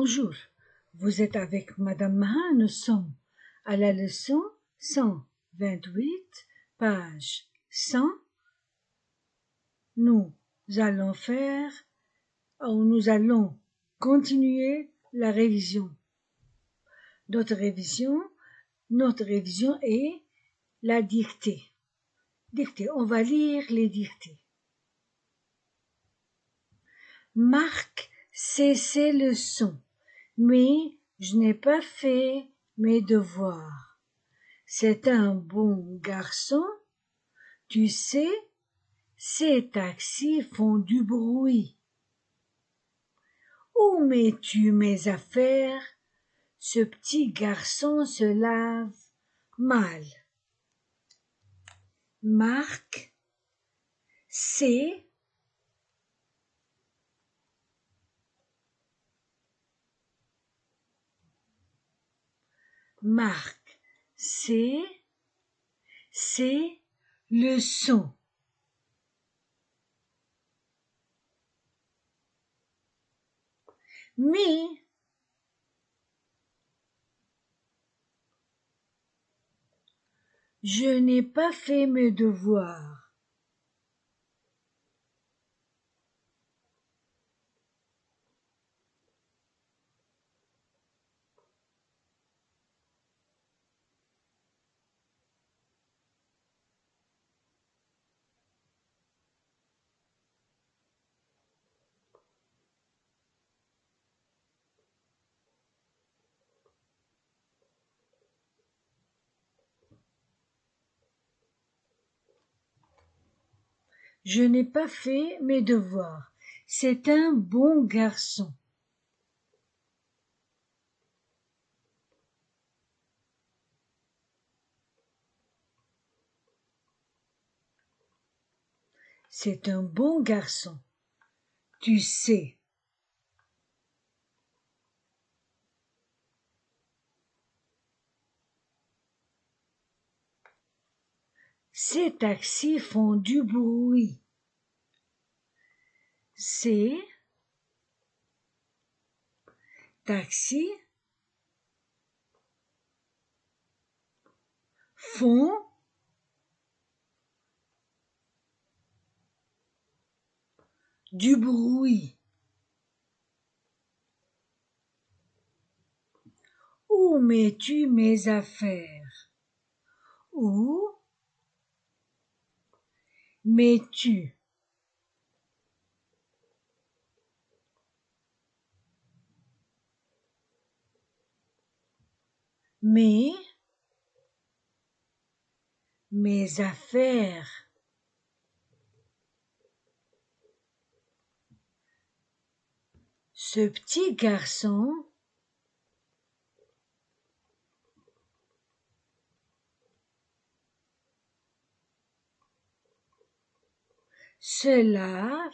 Bonjour, vous êtes avec Madame Mahin, nous sommes à la leçon 128, page 100. Nous allons continuer la révision. Notre révision est la dictée. On va lire les dictées. Marc sait ses leçons, mais je n'ai pas fait mes devoirs. C'est un bon garçon, tu sais, ces taxis font du bruit. Où mets-tu mes affaires? Ce petit garçon se lave mal. Marc sait ses leçons. Mais je n'ai pas fait mes devoirs. Je n'ai pas fait mes devoirs. C'est un bon garçon. C'est un bon garçon. Tu sais. Ces taxis font du bruit. Ces taxis font du bruit. Où mets-tu mes affaires? Où mets-tu mes affaires? Ce petit garçon se lave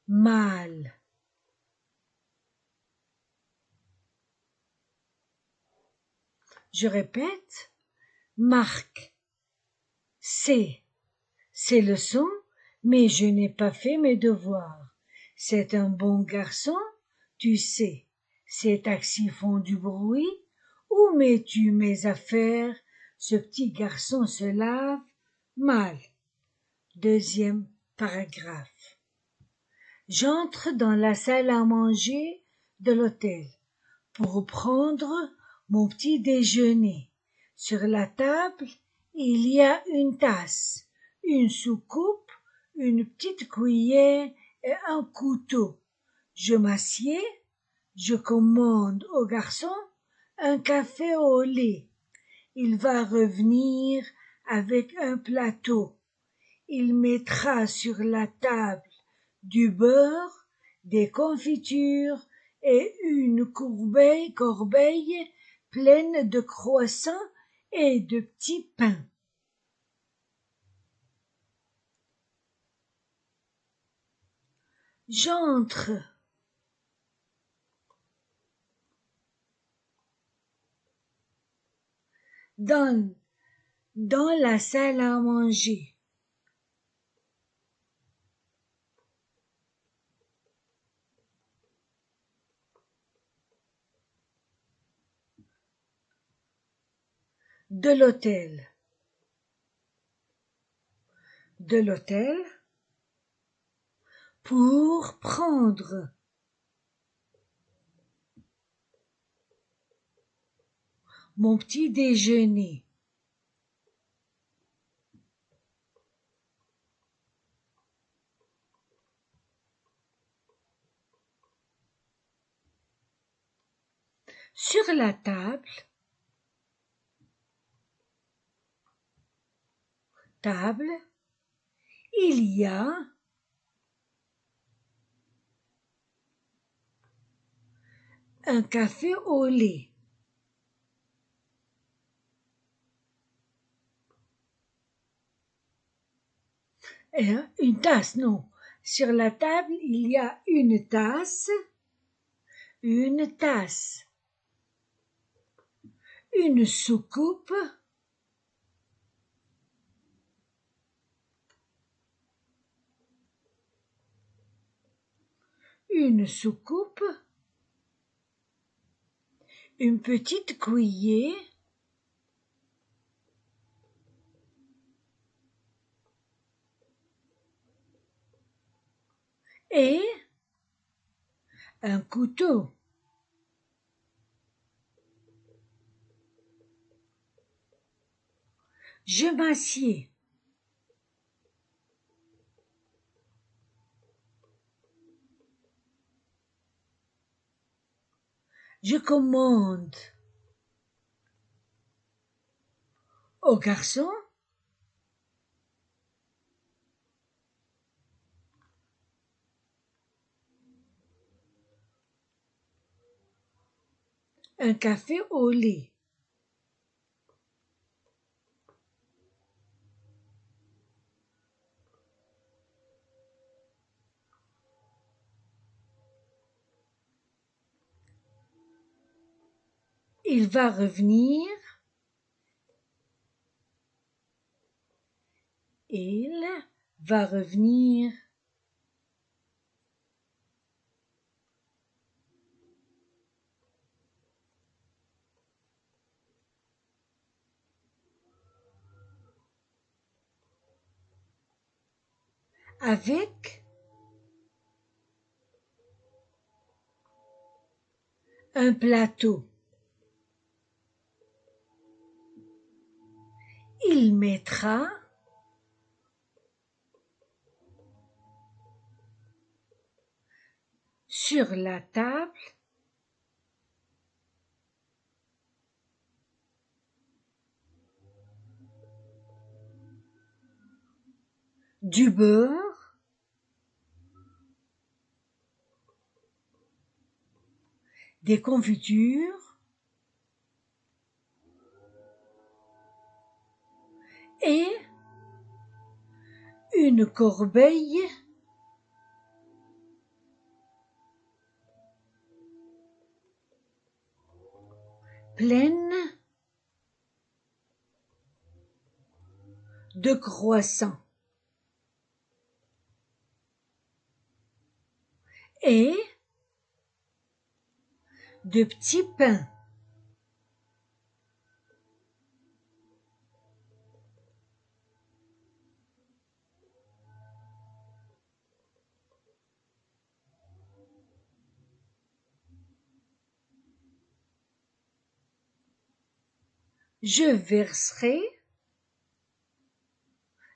mal. Je répète, Marc sait ses leçons, mais je n'ai pas fait mes devoirs. C'est un bon garçon, tu sais. Ces taxis font du bruit. Où mets-tu mes affaires? Ce petit garçon se lave mal. Deuxième paragraphe. J'entre dans la salle à manger de l'hôtel pour prendre mon petit déjeuner. Sur la table, il y a une tasse, une soucoupe, une petite cuillère et un couteau. Je m'assieds, je commande au garçon un café au lait. Il va revenir avec un plateau. Il mettra sur la table du beurre, des confitures et une corbeille pleine de croissants et de petits pains. J'entre dans, dans la salle à manger. De l'hôtel. De l'hôtel pour prendre mon petit déjeuner. Sur la table, il y a un café au lait. Une tasse, non. Sur la table, il y a une tasse, une soucoupe, une soucoupe, une petite cuillère et un couteau. Je m'assieds. Je commande au garçon un café au lait. Il va revenir. Il va revenir. Avec un plateau. Il mettra sur la table du beurre, des confitures et une corbeille pleine de croissants et de petits pains. Je verserai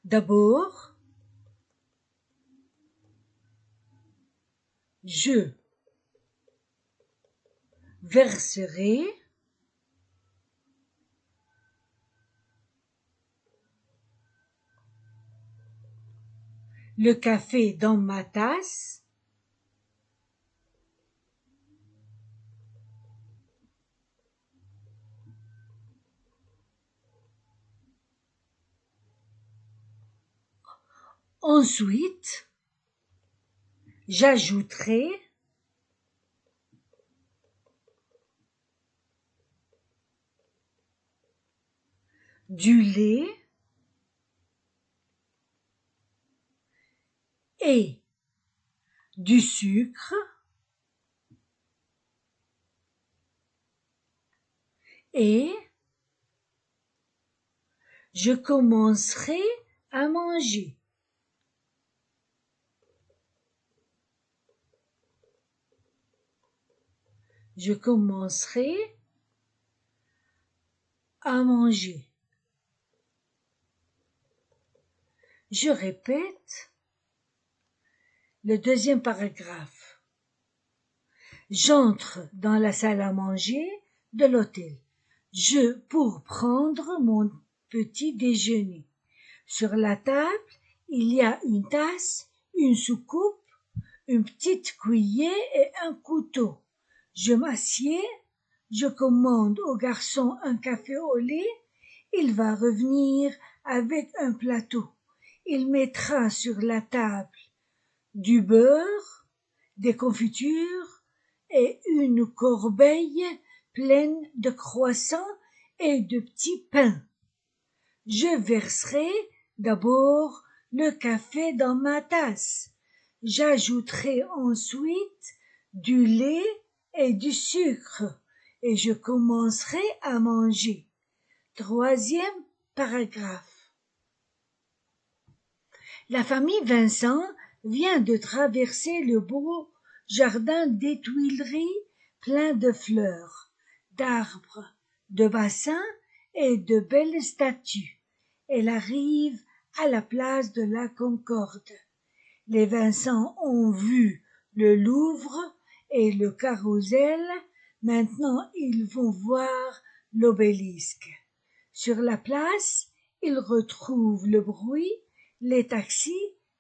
d'abord, je verserai le café dans ma tasse. Ensuite, j'ajouterai du lait et du sucre et je commencerai à manger. Je commencerai à manger. Je répète le deuxième paragraphe. J'entre dans la salle à manger de l'hôtel. Pour prendre mon petit déjeuner. Sur la table, il y a une tasse, une soucoupe, une petite cuillère et un couteau. Je m'assieds, je commande au garçon un café au lait, il va revenir avec un plateau. Il mettra sur la table du beurre, des confitures et une corbeille pleine de croissants et de petits pains. Je verserai d'abord le café dans ma tasse. J'ajouterai ensuite du lait et du sucre et je commencerai à manger. Troisième paragraphe. La famille Vincent vient de traverser le beau jardin des Tuileries plein de fleurs, d'arbres, de bassins et de belles statues. Elle arrive à la place de la Concorde. Les Vincent ont vu le Louvre et le Carrousel, maintenant ils vont voir l'obélisque. Sur la place, ils retrouvent le bruit, les taxis,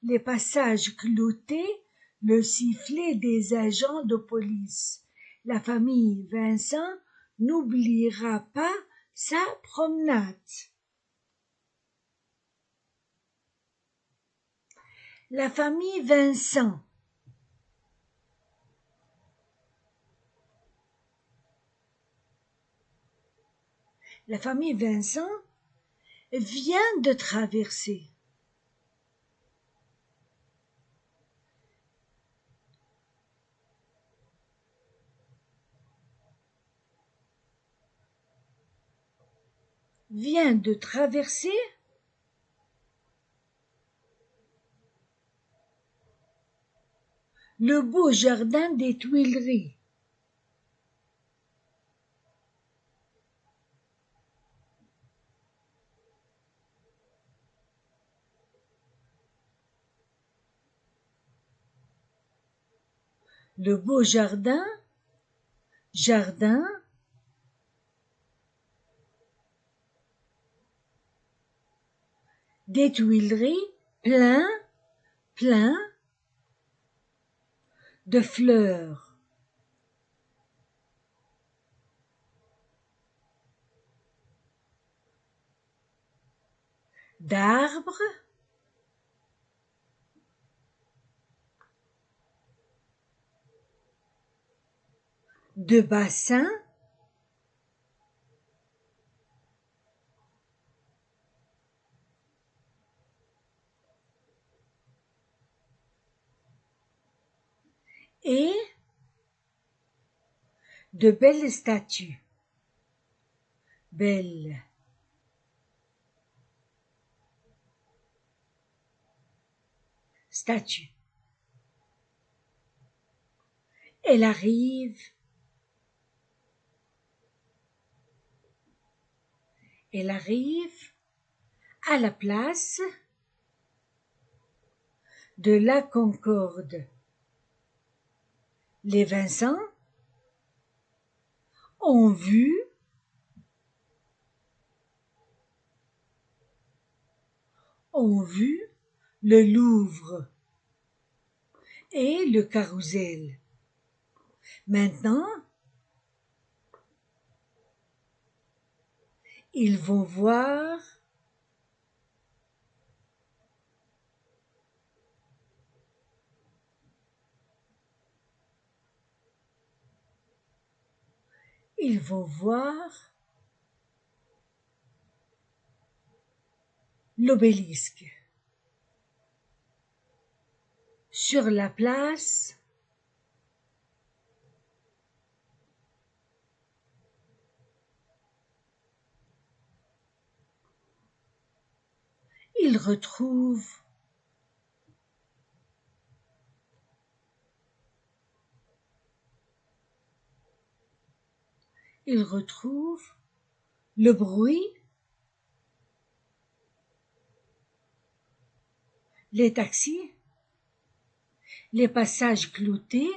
les passages cloutés, le sifflet des agents de police. La famille Vincent n'oubliera pas sa promenade. La famille Vincent. La famille Vincent vient de traverser. Vient de traverser le beau jardin des Tuileries. Le beau jardin des Tuileries plein de fleurs, d'arbres, de bassins, et de belles statues. Belles statues. Elle arrive à la place de la Concorde. Les Vincent ont vu le Louvre et le Carrousel. Maintenant, ils vont voir l'obélisque. Sur la place, il retrouve le bruit, les taxis, les passages cloutés,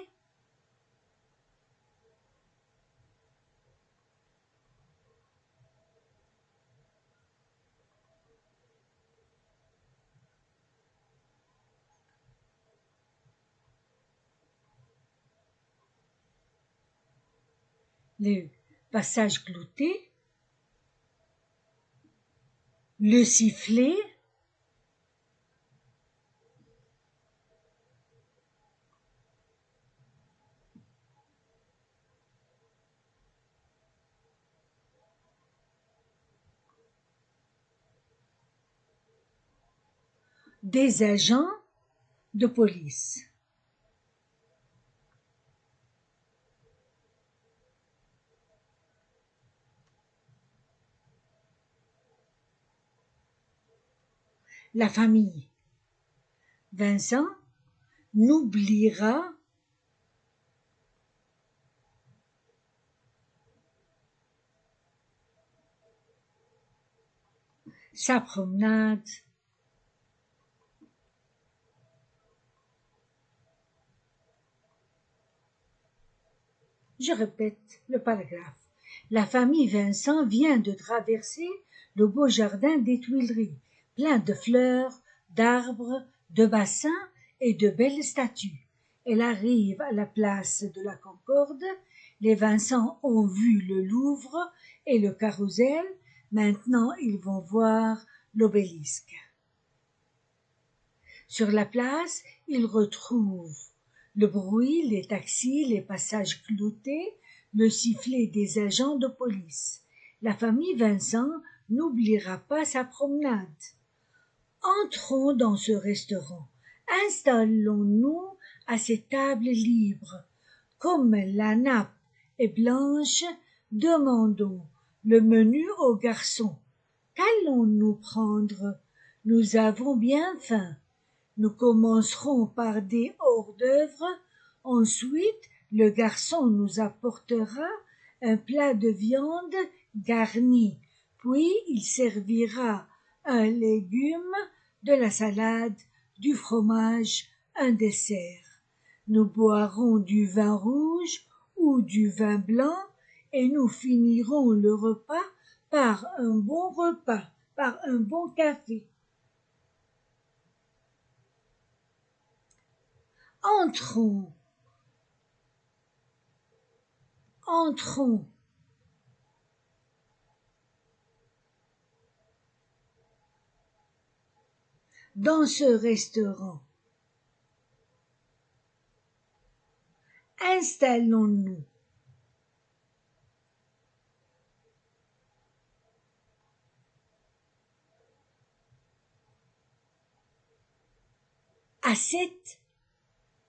les passages cloutés, le sifflet, des agents de police. La famille Vincent n'oubliera sa promenade. Je répète le paragraphe. La famille Vincent vient de traverser le beau jardin des Tuileries, plein de fleurs, d'arbres, de bassins et de belles statues. Elle arrive à la place de la Concorde. Les Vincent ont vu le Louvre et le Carrousel. Maintenant, ils vont voir l'obélisque. Sur la place, ils retrouvent le bruit, les taxis, les passages cloutés, le sifflet des agents de police. La famille Vincent n'oubliera pas sa promenade. Entrons dans ce restaurant. Installons-nous à ces tables libres. Comme la nappe est blanche, demandons le menu aux garçons. Qu'allons-nous prendre? Nous avons bien faim. Nous commencerons par des hors-d'œuvre. Ensuite, le garçon nous apportera un plat de viande garni. Puis, il servira un légume, de la salade, du fromage, un dessert. Nous boirons du vin rouge ou du vin blanc et nous finirons le repas par un bon café. Entrons dans ce restaurant. Installons-nous.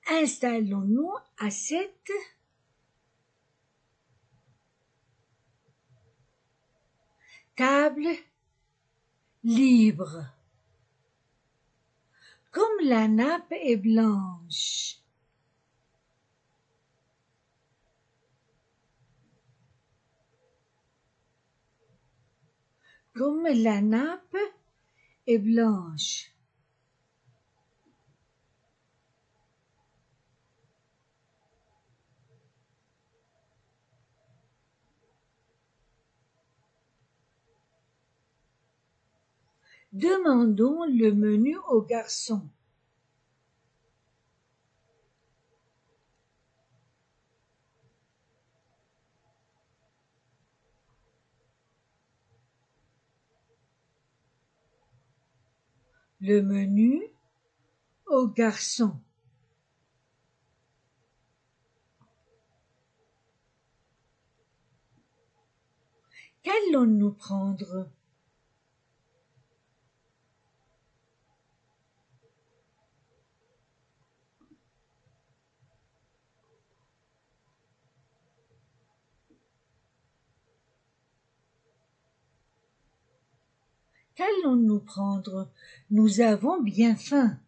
Installons-nous à cette table libre. Comme la nappe est blanche, comme la nappe est blanche, demandons le menu au garçon. Le menu au garçon. Qu'allons-nous prendre? Qu'allons-nous prendre? Nous avons bien faim.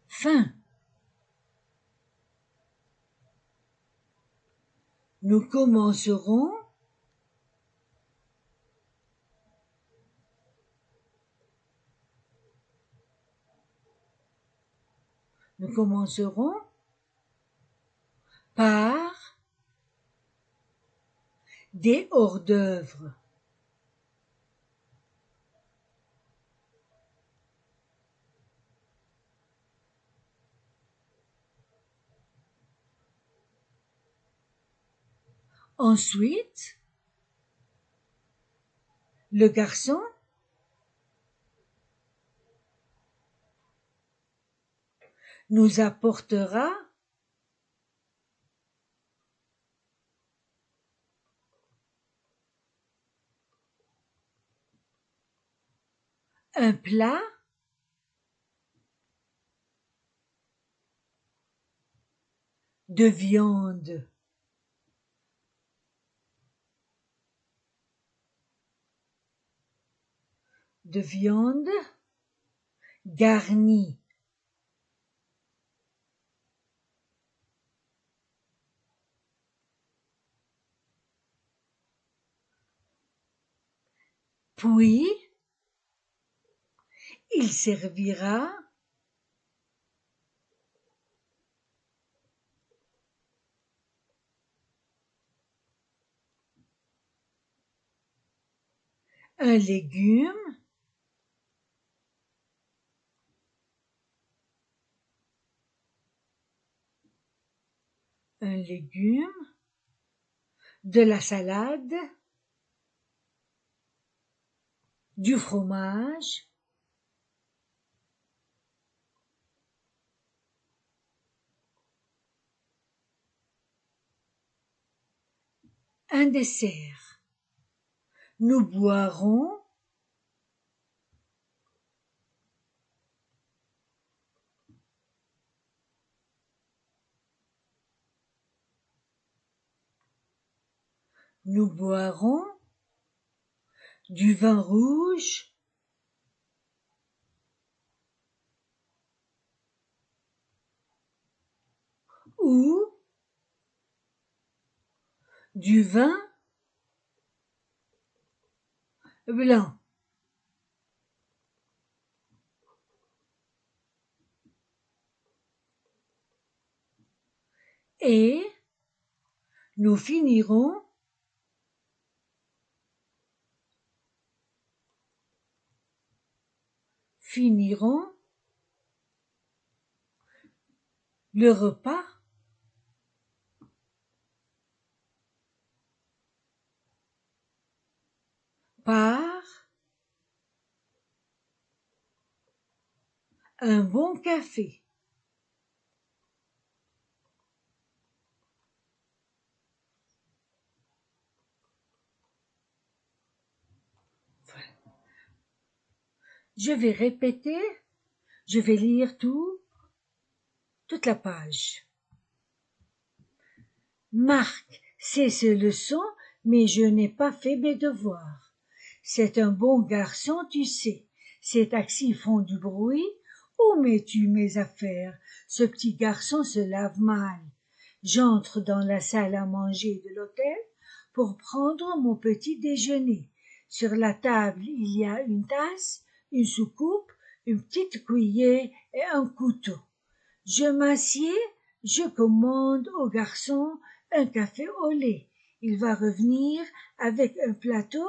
Faim. Nous commencerons par des hors-d'œuvre. Ensuite, le garçon nous apportera un plat de viande. De viande garnie. Puis, il servira un légume de la salade, du fromage, un dessert. Nous boirons du vin rouge ou du vin blanc. Et nous finirons le repas par un bon café. Je vais répéter, je vais lire toute la page. Marc sait ses leçons, mais je n'ai pas fait mes devoirs. C'est un bon garçon, tu sais. Ces taxis font du bruit. Où mets-tu mes affaires? Ce petit garçon se lave mal. J'entre dans la salle à manger de l'hôtel pour prendre mon petit déjeuner. Sur la table, il y a une tasse, une soucoupe, une petite cuillère et un couteau. Je m'assieds, je commande au garçon un café au lait. Il va revenir avec un plateau,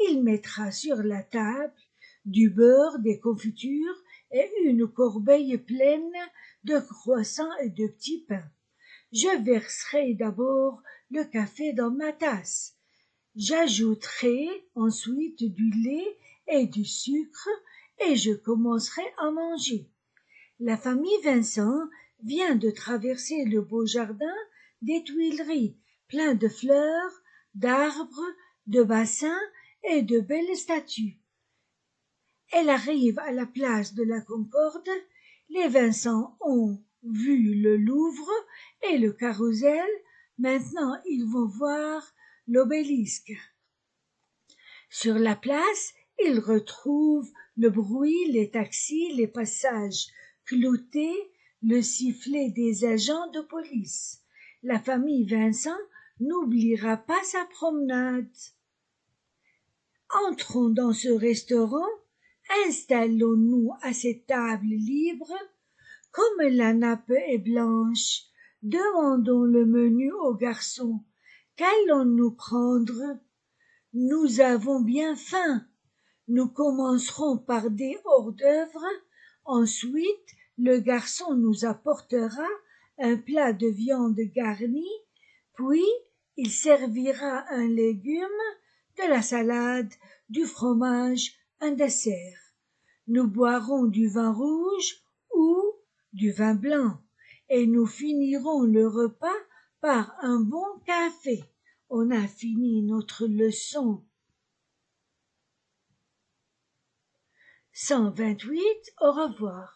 il mettra sur la table du beurre, des confitures et une corbeille pleine de croissants et de petits pains. Je verserai d'abord le café dans ma tasse. J'ajouterai ensuite du lait et du sucre et je commencerai à manger. La famille Vincent vient de traverser le beau jardin des Tuileries, plein de fleurs, d'arbres, de bassins et de belles statues. Elle arrive à la place de la Concorde. Les Vincent ont vu le Louvre et le Carrousel, maintenant ils vont voir l'obélisque. Sur la place, ils retrouvent le bruit, les taxis, les passages cloutés, le sifflet des agents de police. La famille Vincent n'oubliera pas sa promenade. Entrons dans ce restaurant, installons-nous à cette table libre. Comme la nappe est blanche, demandons le menu au garçon. Qu'allons-nous prendre? Nous avons bien faim. Nous commencerons par des hors-d'œuvre. Ensuite, le garçon nous apportera un plat de viande garnie, puis il servira un légume, de la salade, du fromage, un dessert. Nous boirons du vin rouge ou du vin blanc, et nous finirons le repas par un bon café. On a fini notre leçon. 128. Au revoir.